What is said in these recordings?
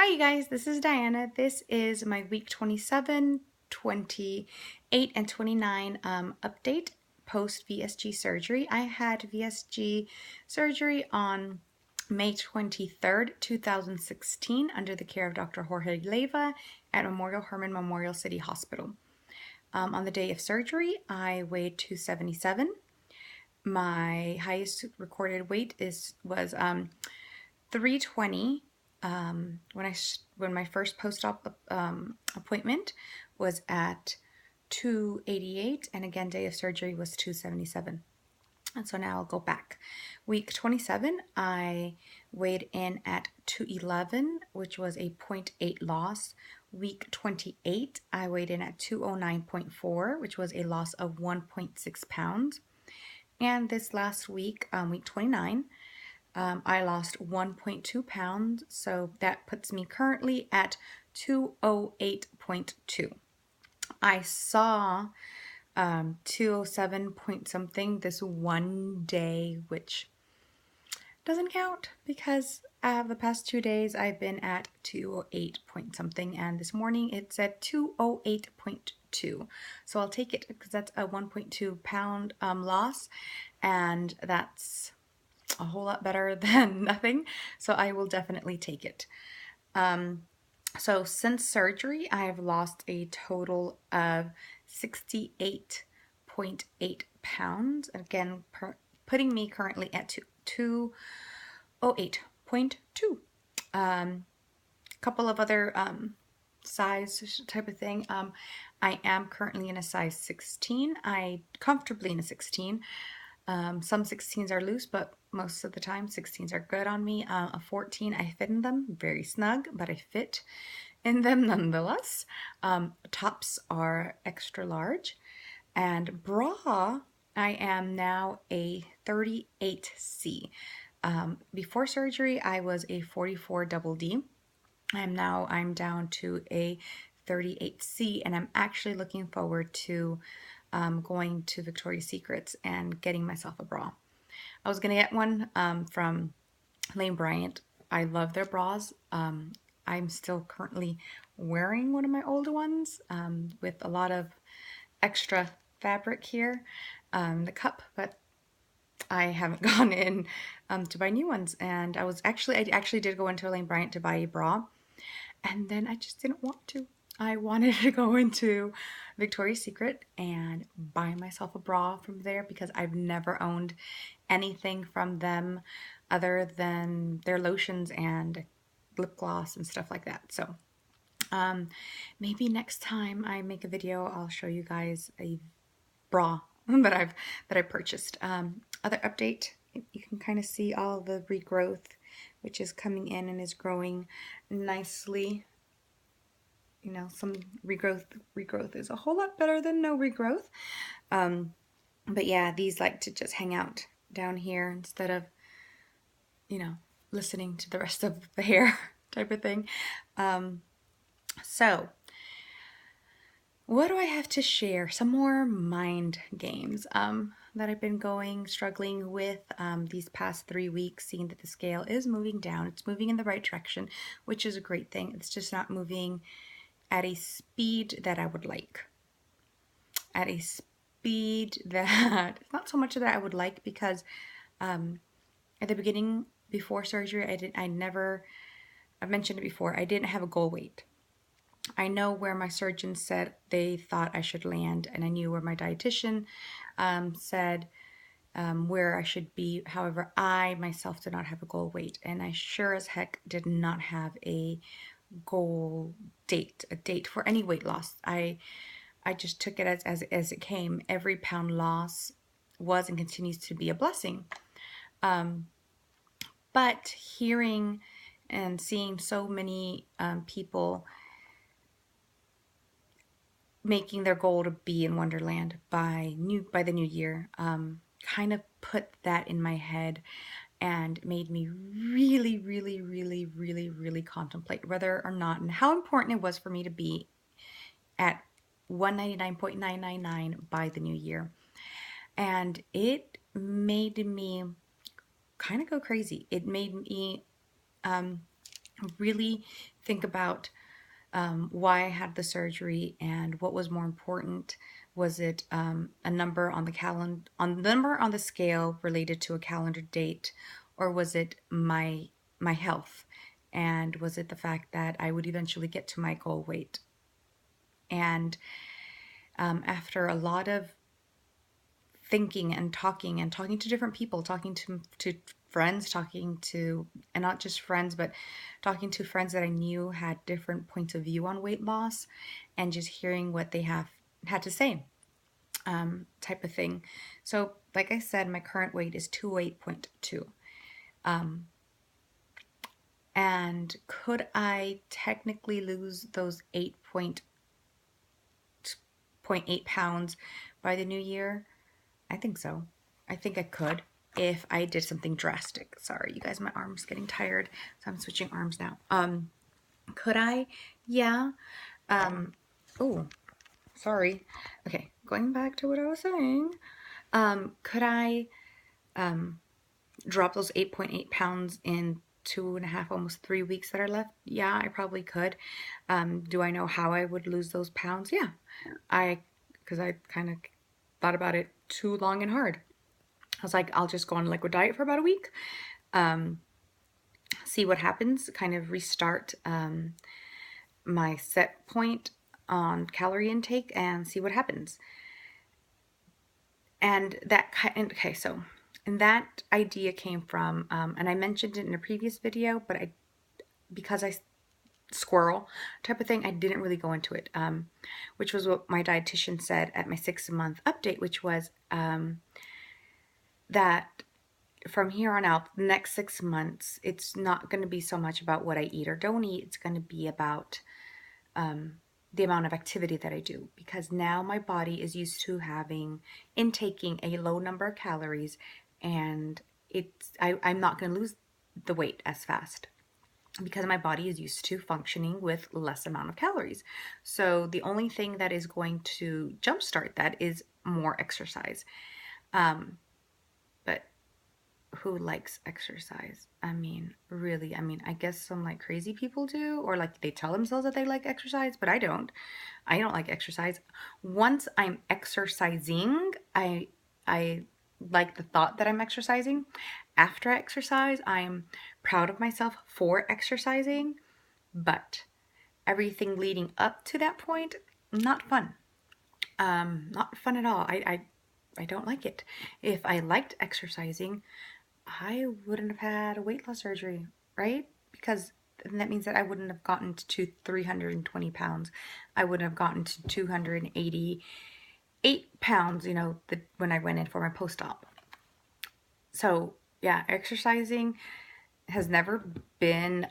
Hi you guys, this is Diana. This is my week 27, 28, and 29 update post VSG surgery. I had VSG surgery on May 23rd, 2016 under the care of Dr. Jorge Leyva at Memorial Hermann Memorial City Hospital. On the day of surgery, I weighed 277. My highest recorded weight was 320. When my first post-op appointment was at 288, and again day of surgery was 277. And so now I'll go back. Week 27, I weighed in at 211, which was a 0.8 loss. Week 28, I weighed in at 209.4, which was a loss of 1.6 pounds. And this last week, week 29, I lost 1.2 pounds, so that puts me currently at 208.2. I saw 207 point something this one day, which doesn't count because the past 2 days I've been at 208 point something, and this morning it said 208.2. So I'll take it because that's a 1.2 pound loss, and that's a whole lot better than nothing, so I will definitely take it. So since surgery, I have lost a total of 68.8 pounds. Again, putting me currently at 208.2. Couple of other size type of thing. I am currently in a size 16. Comfortably in a 16. Some 16s are loose, but most of the time 16s are good on me. A 14, I fit in them very snug, but I fit in them nonetheless. Tops are extra large, and bra, I am now a 38C. Before surgery, I was a 44 double D. I'm down to a 38C, and I'm actually looking forward to going to Victoria's Secrets and getting myself a bra. I was gonna get one from Lane Bryant. I love their bras. I'm still currently wearing one of my older ones with a lot of extra fabric here, the cup, but I haven't gone in to buy new ones. And I actually did go into Lane Bryant to buy a bra, and then I just didn't want to. I wanted to go into Victoria's Secret and buy myself a bra from there because I've never owned anything from them other than their lotions and lip gloss and stuff like that. So maybe next time I make a video, I'll show you guys a bra that I purchased. Other update, you can kind of see all the regrowth, which is coming in and is growing nicely. You know, some regrowth is a whole lot better than no regrowth. But yeah, these like to just hang out down here instead of, you know, listening to the rest of the hair type of thing. So what do I have to share? Some more mind games that I've been struggling with these past 3 weeks, seeing that the scale is moving down. It's moving in the right direction, which is a great thing. It's just not moving at a speed that I would like. At a speed that, not so much that I would like, because at the beginning, before surgery, I've mentioned it before, I didn't have a goal weight. I know where my surgeon said they thought I should land, and I knew where my dietitian said where I should be. However, I myself did not have a goal weight, and I sure as heck did not have a goal date, a date for any weight loss. I just took it as it came. Every pound loss was and continues to be a blessing. But hearing and seeing so many people making their goal to be in Wonderland by the new year kind of put that in my head and made me really, really, really, really, really contemplate whether or not and how important it was for me to be at 199.999 by the new year. And it made me kind of go crazy. It made me really think about why I had the surgery and what was more important. Was it a number on the number on the scale related to a calendar date, or was it my health? And was it the fact that I would eventually get to my goal weight? And after a lot of thinking and talking to different people, talking to friends, talking to, and not just friends, but talking to friends that I knew had different points of view on weight loss, and just hearing what they have had to say, type of thing. So, like I said, my current weight is 208.2. And could I technically lose those 8.8 pounds by the new year? I think so. I think I could if I did something drastic. Sorry, you guys, my arm's getting tired, so I'm switching arms now. Could I? Yeah. Oh, sorry. Okay, going back to what I was saying. Could I drop those 8.8 pounds in 2.5, almost 3 weeks that are left? Yeah, I probably could. Do I know how I would lose those pounds? Yeah, because I kind of thought about it too long and hard. I was like, I'll just go on a liquid diet for about a week, see what happens, kind of restart my set point on calorie intake and see what happens. And okay, so, and that idea came from, and I mentioned it in a previous video, but because I squirrel type of thing, I didn't really go into it, which was what my dietitian said at my 6-month update, which was that from here on out, the next 6 months, it's not going to be so much about what I eat or don't eat. It's going to be about the amount of activity that I do, because now my body is used to intaking a low number of calories, and I'm not going to lose the weight as fast because my body is used to functioning with less amount of calories. So the only thing that is going to jumpstart that is more exercise. But who likes exercise? I mean, really, I guess some like crazy people do, or like they tell themselves that they like exercise, but I don't. I don't like exercise. Once I'm exercising, I like the thought that I'm exercising. After I exercise, I'm proud of myself for exercising, but everything leading up to that point, not fun. Not fun at all. I don't like it. If I liked exercising, I wouldn't have had a weight loss surgery, right? Because that means that I wouldn't have gotten to 320 pounds. I wouldn't have gotten to 288 pounds, when I went in for my post-op. So, yeah, exercising has never been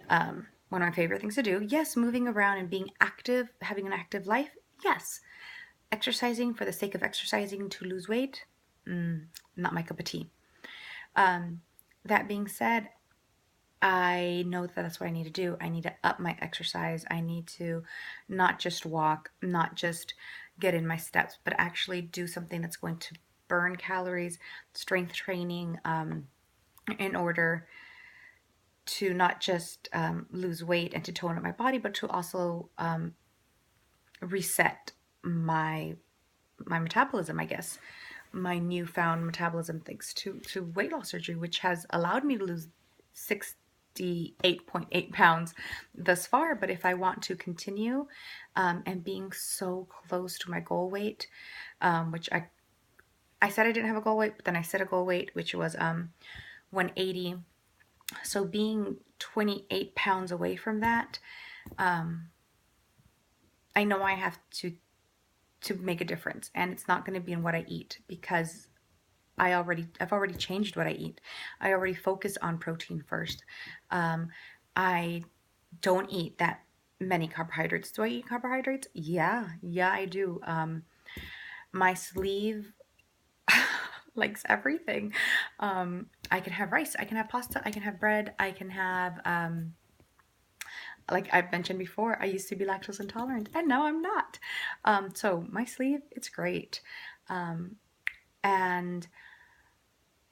one of my favorite things to do. Yes, moving around and being active, having an active life, yes. Exercising for the sake of exercising to lose weight, not my cup of tea. That being said, I know that that's what I need to do. I need to up my exercise. I need to not just walk, not just get in my steps, but actually do something that's going to burn calories, strength training, in order to not just lose weight and to tone up my body, but to also reset my metabolism, I guess. My newfound metabolism thanks to weight loss surgery, which has allowed me to lose 68.8 pounds thus far. But if I want to continue and being so close to my goal weight, which I said I didn't have a goal weight, but then I set a goal weight, which was 180. So being 28 pounds away from that, I know I have to make a difference, and it's not going to be in what I eat, because I've already changed what I eat. I already focus on protein first. I don't eat that many carbohydrates. Do I eat carbohydrates? Yeah, I do. My sleeve likes everything. I can have rice, I can have pasta, I can have bread, I can have like I've mentioned before, I used to be lactose intolerant, and now I'm not. So my sleeve, it's great. And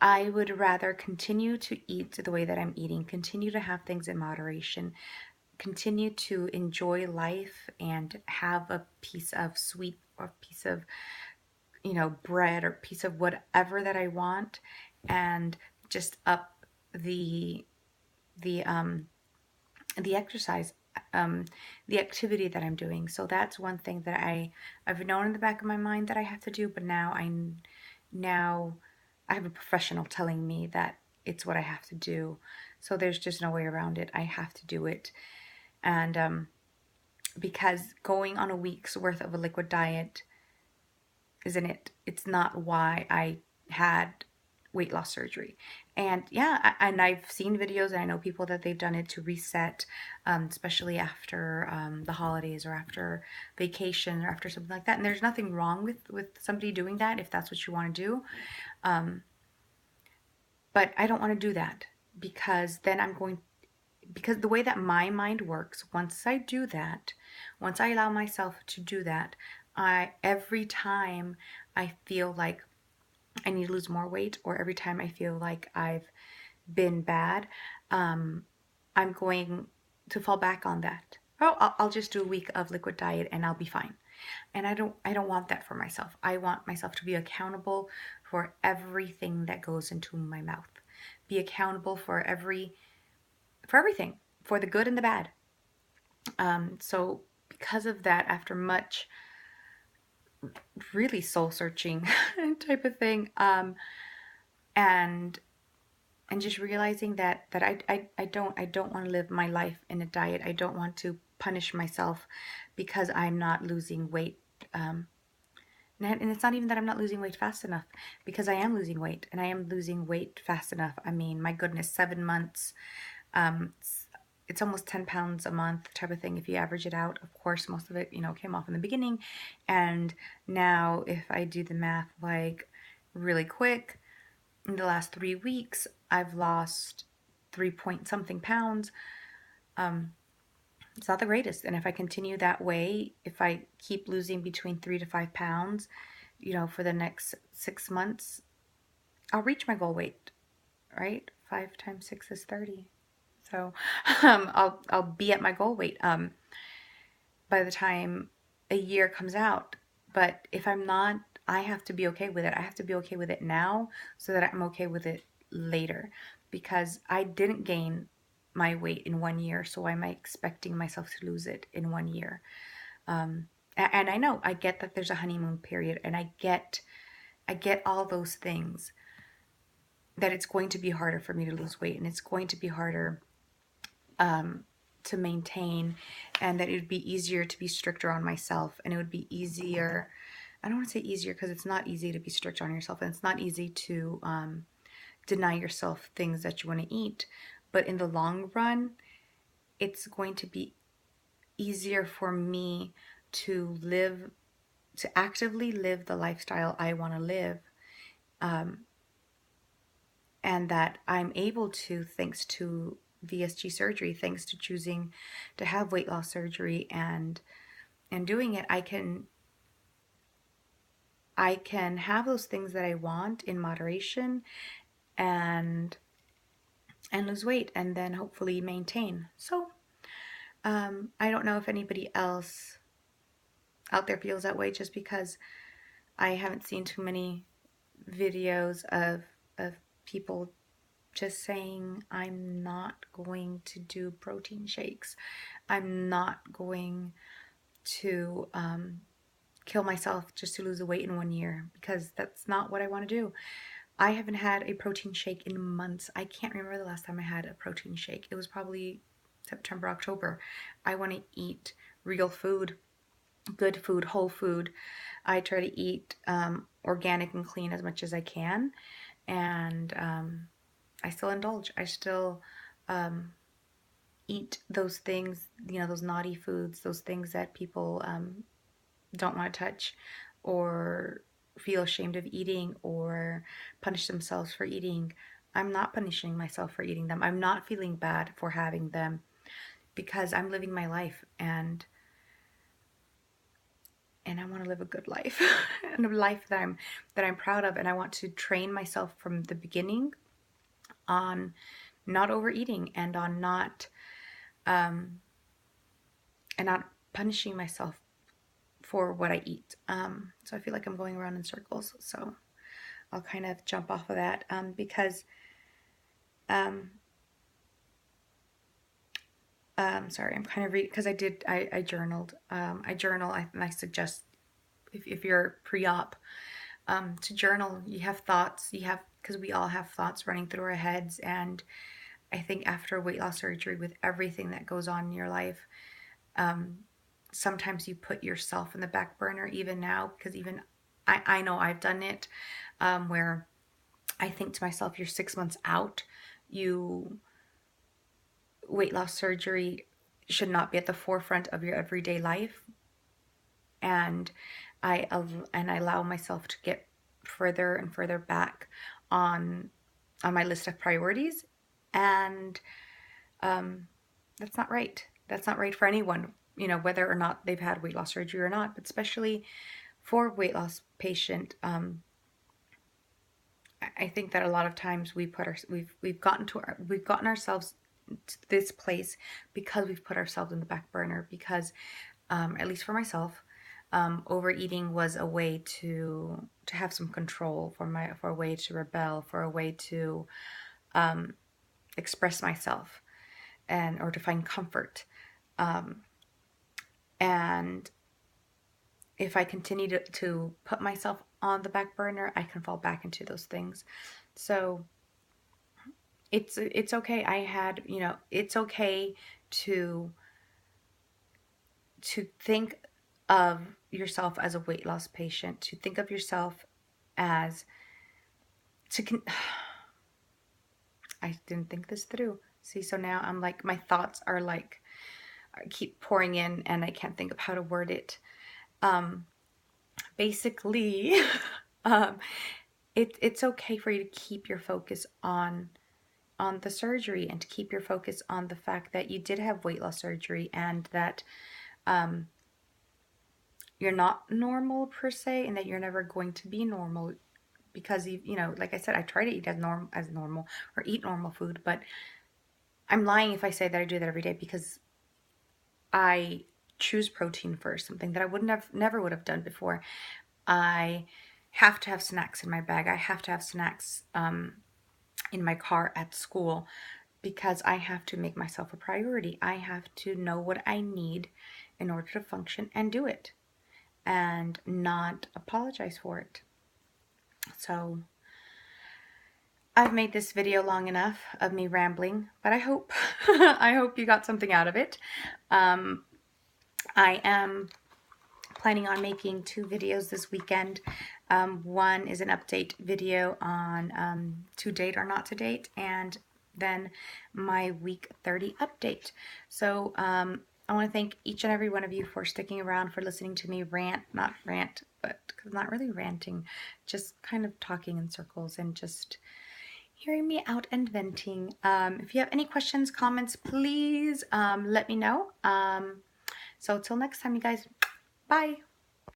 I would rather continue to eat the way that I'm eating, continue to have things in moderation, continue to enjoy life and have a piece of sweet or piece of, bread or piece of whatever that I want, and just up the the um the exercise, um the activity that I'm doing. So that's one thing that I've known in the back of my mind that I have to do, but now I have a professional telling me that it's what I have to do. So there's just no way around it. I have to do it. And because going on a week's worth of a liquid diet isn't it? It's not why I had weight loss surgery. And yeah, and I've seen videos and I know people that they've done it to reset, especially after the holidays or after vacation or after something like that. And there's nothing wrong with somebody doing that if that's what you want to do. Um, but I don't want to do that because then because the way that my mind works, once I do that, once I allow myself to do that, every time I feel like I need to lose more weight, or every time I feel like I've been bad, um, I'm going to fall back on that. Oh, I'll just do a week of liquid diet and I'll be fine. And I don't want that for myself. I want myself to be accountable for everything that goes into my mouth. Be accountable for everything, for the good and the bad. So because of that, after much really soul searching type of thing, and just realizing that I don't want to live my life in a diet. I don't want to punish myself because I'm not losing weight. Um, and it's not even that I'm not losing weight fast enough, because I am losing weight and I am losing weight fast enough. I mean, my goodness, 7 months. It's almost 10 pounds a month type of thing if you average it out. Of course, most of it, came off in the beginning. And now if I do the math like really quick, in the last 3 weeks, I've lost 3 point something pounds. It's not the greatest. And if I continue that way, if I keep losing between 3 to 5 pounds, for the next 6 months, I'll reach my goal weight, right? 5 times 6 is 30. So I'll be at my goal weight by the time a year comes out. But if I'm not, I have to be okay with it. I have to be okay with it now so that I'm okay with it later, because I didn't gain my weight in 1 year. So why am I expecting myself to lose it in 1 year? And I know, I get that there's a honeymoon period, and I get all those things, that it's going to be harder for me to lose weight and it's going to be harder to maintain, and that it would be easier to be stricter on myself, and it would be easier. I don't want to say easier because it's not easy to be strict on yourself, and it's not easy to deny yourself things that you want to eat. But in the long run, it's going to be easier for me to actively live the lifestyle I want to live, and that I'm able to, thanks to VSG surgery, thanks to choosing to have weight loss surgery and doing it, I can have those things that I want in moderation, and lose weight, and then hopefully maintain. So I don't know if anybody else out there feels that way, just because I haven't seen too many videos of people just saying, I'm not going to do protein shakes. I'm not going to kill myself just to lose the weight in 1 year, because that's not what I want to do. I haven't had a protein shake in months. I can't remember the last time I had a protein shake. It was probably September, October. I want to eat real food, good food, whole food. I try to eat organic and clean as much as I can. And I still indulge. I still eat those things, those naughty foods, those things that people don't want to touch, or feel ashamed of eating, or punish themselves for eating. I'm not punishing myself for eating them. I'm not feeling bad for having them, because I'm living my life, and and I want to live a good life and a life that I'm proud of. And I want to train myself from the beginning on not overeating and on not um, and not punishing myself for what I eat. So I feel like I'm going around in circles. So I'll kind of jump off of that because um, sorry, I'm kind of reading because I journaled. I journal, and I suggest if you're pre-op to journal. You have thoughts, because we all have thoughts running through our heads. And I think after weight loss surgery, with everything that goes on in your life, sometimes you put yourself in the back burner, even now, because even I know I've done it, where I think to myself, you're 6 months out. Weight loss surgery should not be at the forefront of your everyday life. And I allow myself to get further and further back on my list of priorities. And that's not right. That's not right for anyone, whether or not they've had weight loss surgery or not, but especially for weight loss patient. I think that a lot of times we've gotten ourselves to this place because we've put ourselves in the back burner, because at least for myself, overeating was a way to have some control, for a way to rebel, for a way to express myself, or to find comfort. And if I continue to put myself on the back burner, I can fall back into those things. So it's okay. It's okay to think of yourself as a weight loss patient, to think of yourself as I didn't think this through. See, so now I'm like, my thoughts are like, keep pouring in, and I can't think of how to word it. Basically, it's okay for you to keep your focus on the surgery, and to keep your focus on the fact that you did have weight loss surgery, and that you're not normal per se, and that you're never going to be normal, because like I said, I try to eat as normal, or eat normal food, but I'm lying if I say that I do that every day, because I choose protein first, something that I never would have done before. I have to have snacks in my bag. I have to have snacks in my car at school, because I have to make myself a priority. I have to know what I need in order to function and do it, and not apologize for it. So I've made this video long enough of me rambling, but I hope I hope you got something out of it. I am planning on making 2 videos this weekend. One is an update video on to date or not to date, and then my week 30 update. So I want to thank each and every one of you for sticking around, for listening to me not rant, but because not really ranting, just kind of talking in circles and just hearing me out and venting. If you have any questions, comments, please let me know. So till next time, you guys, bye.